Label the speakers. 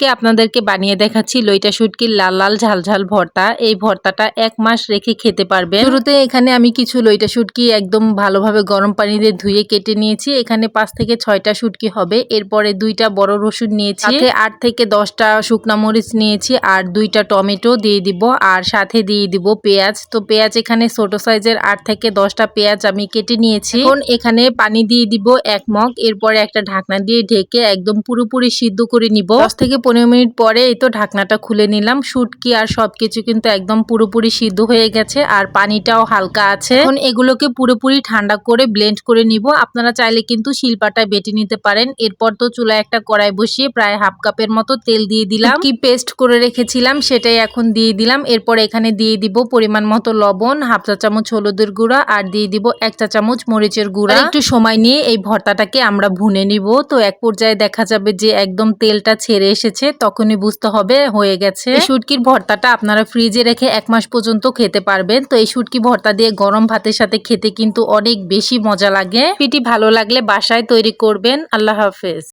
Speaker 1: আজকে আপনাদেরকে বানিয়ে দেখাচ্ছি লইটা শুটকির লাল লাল ঝাল ঝাল ভর্তা। এই ভর্তাটা 1 মাস রেখে খেতে পারবেন। শুরুতে এখানে আমি কিছু লইটা শুটকি একদম ভালোভাবে গরম পানি দিয়ে ধুয়ে কেটে নিয়েছি। এখানে 5 থেকে 6টা শুটকি হবে। এরপরে 2টা বড় রসুন নিয়েছি, সাথে 8 থেকে 10টা শুকনা মরিচ নিয়েছি, আর 2টা টমেটো দিয়ে দিব, আর সাথে দিয়ে দিব পেঁয়াজ। তো পেঁয়াজ এখানে ছোট সাইজের 8 থেকে 10টা পেঁয়াজ আমি কেটে নিয়েছি। এখন এখানে পানি দিয়ে দিব 1 মগ। এরপরে একটা ঢাকনা দিয়ে ঢেকে একদম পুরোপুরি সিদ্ধ করে নিব। 10 থেকে 15 মিনিট পরে এই তো ঢাকনাটা খুলে নিলাম। শুটকি আর সবকিছু কিন্তু একদম পুরোপুরি সিদ্ধ হয়ে গেছে, আর পানিটাও হালকা আছে। এখন এগুলোকে পুরোপুরি ঠান্ডা করে ব্লেন্ড করে নিব। আপনারা চাইলে কিন্তু শিলপাটায় বেটে নিতে পারেন। এরপর তো চুলায় একটা কড়াই বসিয়ে প্রায় হাফ কাপের মতো তেল দিয়ে দিলাম। কি পেস্ট করে রেখেছিলাম সেটাই এখন দিয়ে দিলাম। এরপর এখানে দিয়ে দিব পরিমাণ মতো লবণ, হাফ চা চামচ হলুদের গুঁড়া, আর দিয়ে দিব 1 চা চামচ মরিচের গুঁড়া। একটু সময় নিয়ে এই ভর্তাটাকে আমরা ভুনে নিব। তো এক পর্যায়ে দেখা যাবে যে একদম তেলটা ছেড়ে এসেছে, তখনই বুঝতে হবে হয়ে গেছে। এই শুটকির ভর্তাটা আপনারা ফ্রিজে রেখে 1 মাস পর্যন্ত খেতে পারবেন। তো এই শুটকি ভর্তা দিয়ে গরম ভাতের সাথে খেতে কিন্তু অনেক বেশি মজা লাগে। ভিডিওটি ভালো লাগলে বাসায় তৈরি করবেন। আল্লাহ হাফেজ।